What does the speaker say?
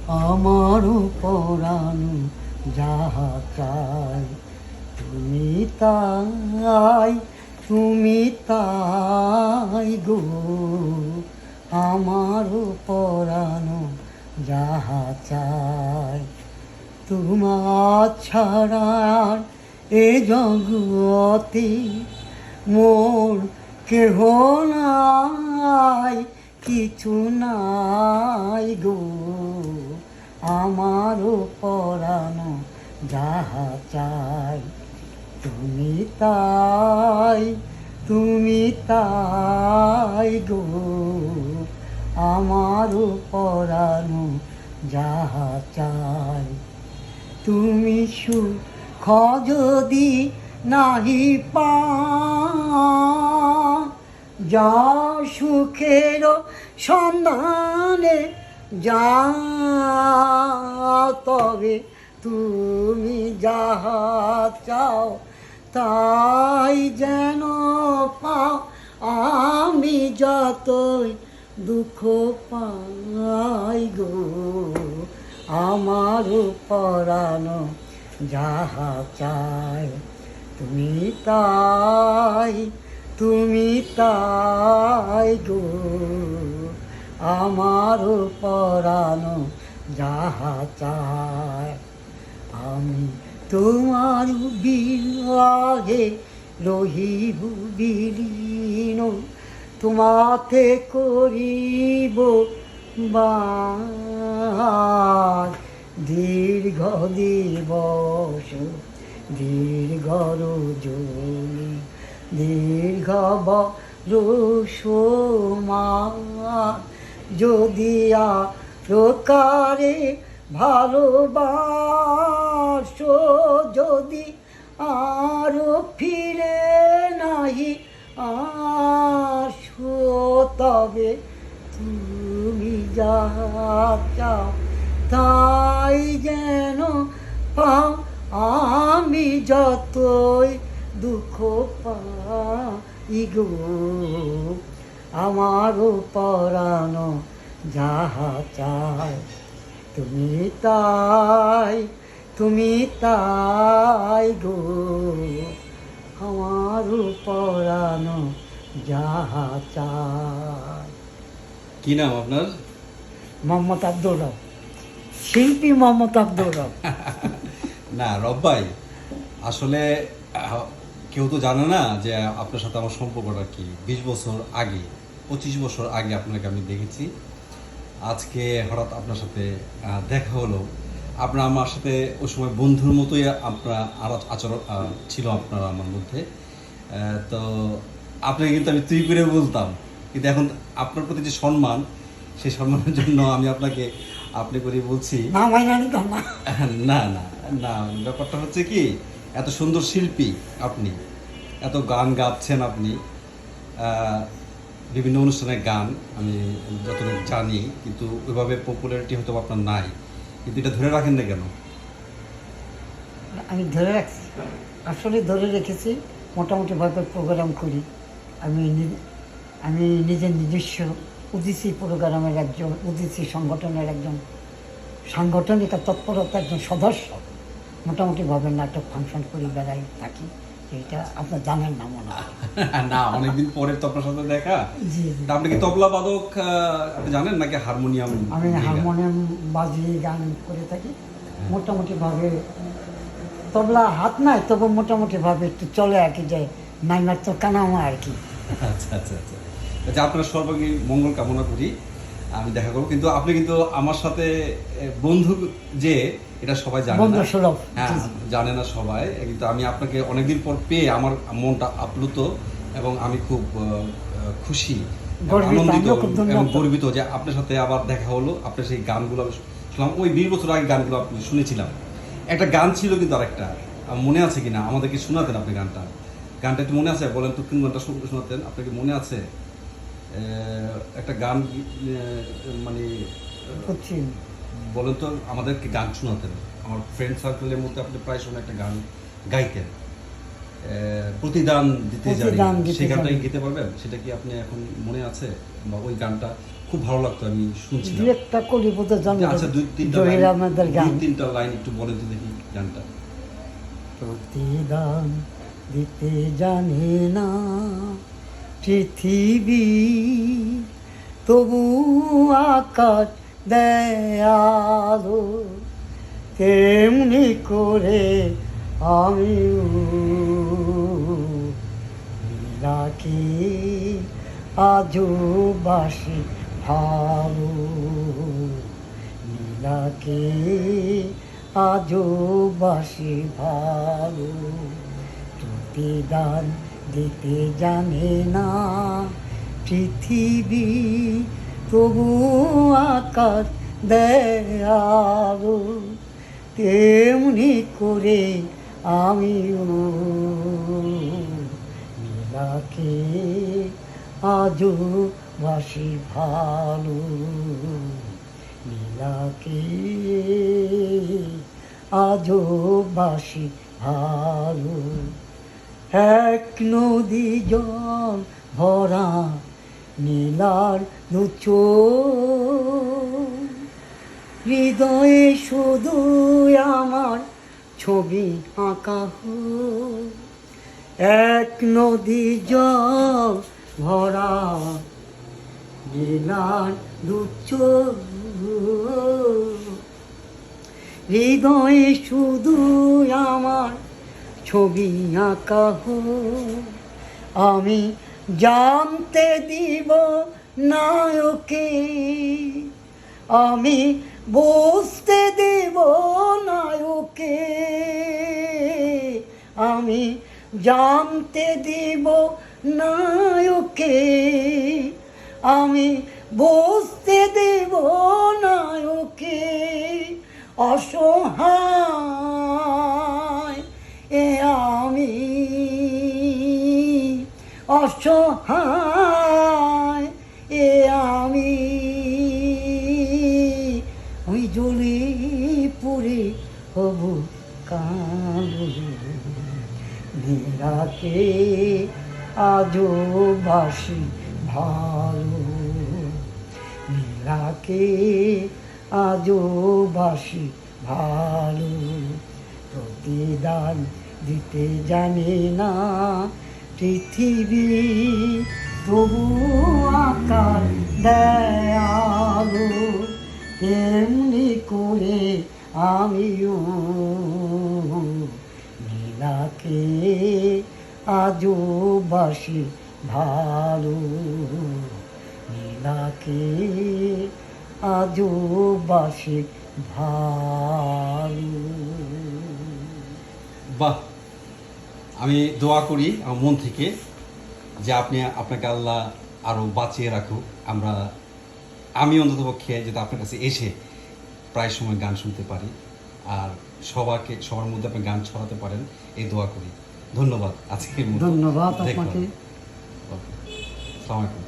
আমারও পরানো যাহা চাই তুমি তাই, তুমি তাই গো। আমারও পরানো যাহা চাই তোমার ছাড়া আর এ জগতে মোর কেহ নাই, কিছু নাই গো। আমারও পরানো যাহা চাই তুমি তাই, তুমি তাই গো। আমারও পরানো যাহা চাই তুমি সুখ যদি নাহি পাও, যা সুখের সন্ধানে যাও, তবে তুমি যাহা চাও তাই যেন পাও। আমি যতই দুঃখ পাই গো, আমারও পরানো যাহা চাই তুমি তাই, তুমি তাই গো। আমারও পরানো যাহা চাই আমি তোমার বিরহে রহিব বিলীন, তোমাতে করিব বাস দীর্ঘ দিবস, দীর্ঘ রজনী, দীর্ঘ বরষমাস। যদি আরকারে ভালোবাসো, যদি আরো ফিরে নাহি আসো, তবে তুমি যাহা চাও তাই যেন পাও। আমি যতই দুঃখ পাই গো, আমারও পরানো যাহা চাই তুমি তাই, তুমি তাই গো। আমারও পরানো যাহা চাই। কি নাম আপনার? মোহাম্মদ আব্দুর রব, শিল্পী মোহাম্মদ আব্দুর রব। না রব ভাই, আসলে কেউ তো জানে না যে আপনার সাথে আমার সম্পর্কটা কি। 20 বছর আগে, 25 বছর আগে আপনাকে আমি দেখেছি। আজকে হঠাৎ আপনার সাথে দেখা হলো। আপনার আমার সাথে ওই সময় বন্ধুর মতোই আপনার আচরণ ছিল আপনার আমার মধ্যে। তো আপনাকে কিন্তু আমি তুই করে বলতাম, কিন্তু এখন আপনার প্রতি যে সম্মান, সেই সম্মানের জন্য আমি আপনাকে আপনি করে বলছি। না মাইনা নিতাম না। না না না, ব্যাপারটা হচ্ছে কি, এত সুন্দর শিল্পী আপনি, এত গান গাচ্ছেন আপনি, বিভিন্ন অনুষ্ঠানের গান আমি যতটুকু জানি, কিন্তু ওইভাবে পপুলারিটি হয়তো আপনার নাই, কিন্তু এটা ধরে রাখেন না কেন? আমি ধরে রাখছি, আসলে ধরে রেখেছি। মোটামুটিভাবে প্রোগ্রাম করি আমি। আমি নিজের নিজস্ব উদিসি প্রোগ্রামের একজন, উদিসি সংগঠনের একজন সাংগঠনিক তৎপরতা একজন সদস্য। মোটামুটিভাবে নাটক ফাংশন করি, বেড়াই থাকি। এইটা আপনার জানেন না মনে হয়। না, অনেকদিন পরে তো আপনার সাথে দেখা। জি জি। তা আপনি কি তবলা বাদক আপনি জানেন নাকি হারমোনিয়াম? আমি হারমোনিয়াম বাজিয়ে গান করে থাকি। মোটামুটিভাবে তবলা হাত নাই, তবু মোটামুটিভাবে একটু চলে আর কি, যে নাইমার তো কানামা আর কি। আচ্ছা আচ্ছা আচ্ছা, আচ্ছা আপনার সর্বাঙ্গীন মঙ্গল কামনা করি। আমি দেখা করবো, কিন্তু আপনি কিন্তু আমার সাথে বন্ধু যে, এটা সবাই জানে বন্ধু না। সুলভ। হ্যাঁ, জানে না সবাই, কিন্তু আমি আপনাকে অনেকদিন পর পেয়ে আমার মনটা আপ্লুত, এবং আমি খুব খুশি, আনন্দিত এবং গর্বিত যে আপনার সাথে আবার দেখা হলো। আপনার সেই গানগুলো আমি শুনলাম, ওই 20 বছর আগে গানগুলো আপনি শুনেছিলাম। একটা গান ছিল কিন্তু আরেকটা, মনে আছে কিনা আমাদেরকে শোনাতেন আপনি গানটা? গানটা একটু মনে আছে? বলেন তো কোন গানটা শোনাতেন, আপনাকে মনে আছে? একটা গান, মানে বলেন তো, আমাদেরকে গান শোনাতেন। আমার ফ্রেন্ড সার্কেলের মধ্যে আপনি প্রায় সময় একটা গান গাইতেন, প্রতিদান দিতে জানি, সেই গানটা গেতে পারবেন? সেটা কি আপনি এখন মনে আছে, বা ওই গানটা খুব ভালো লাগতো, আমি শুনছিলাম। দু একটা কলি বোধহয় জানি আচ্ছা, জহির আহমেদের গান। 2-3টা লাইন একটু বলেন তো দেখি গানটা। প্রতিদান দিতে জানে না পৃথিবী, তবু আকাশ দেয় আলো, তেমনি করে আমিও নীলাকে আজও বাসি ভালো, নীলাকে আজও বাসি ভালো। প্রতিদান দিতে জানে না পৃথিবী, তবু আকাশ দেয় আলো, তেমনি করে আমিও নীলাকে আজও বাসি ভালো, নীলাকে আজও বাসি ভালো। এক নদী জল ভরা নীলার দুচো, হৃদয়ে শুধু আমার ছবি আঁকা হো। এক নদী জল ভরা নীলার দুচো, হৃদয়ে শুধু আমার ছবি আঁকা হো। আমি জানতে দিব নায়কে, আমি বুঝতে দেব নায়কে, আমি জানতে দিব নায়কে, আমি বুঝতে দেব নায়কে। অসহায় এ আমি, অসহায় এ আমি, ওই জ্বলে পুড়ে হবু কালো, নীলাকে আজও বাসি ভালো, নীলাকে আজও বাসি ভালো। প্রতিদান দিতে জানে না পৃথিবী, তবু আকার দেয় আলো, তেমনি করে আমিও নীলাকে আজও বাসি ভালো, নীলাকে আজও বাসি ভালো। বাহ, আমি দোয়া করি আমার মন থেকে যে আপনাকে আল্লাহ আরও বাঁচিয়ে রাখুক। আমি অন্ততপক্ষে যাতে আপনার কাছে এসে প্রায় সময় গান শুনতে পারি, আর সবার মধ্যে আপনি গান ছড়াতে পারেন, এই দোয়া করি। ধন্যবাদ আজকের মতো। ধন্যবাদ দেখলাম। আপনাকে। ওকে, আসসালামু আলাইকুম।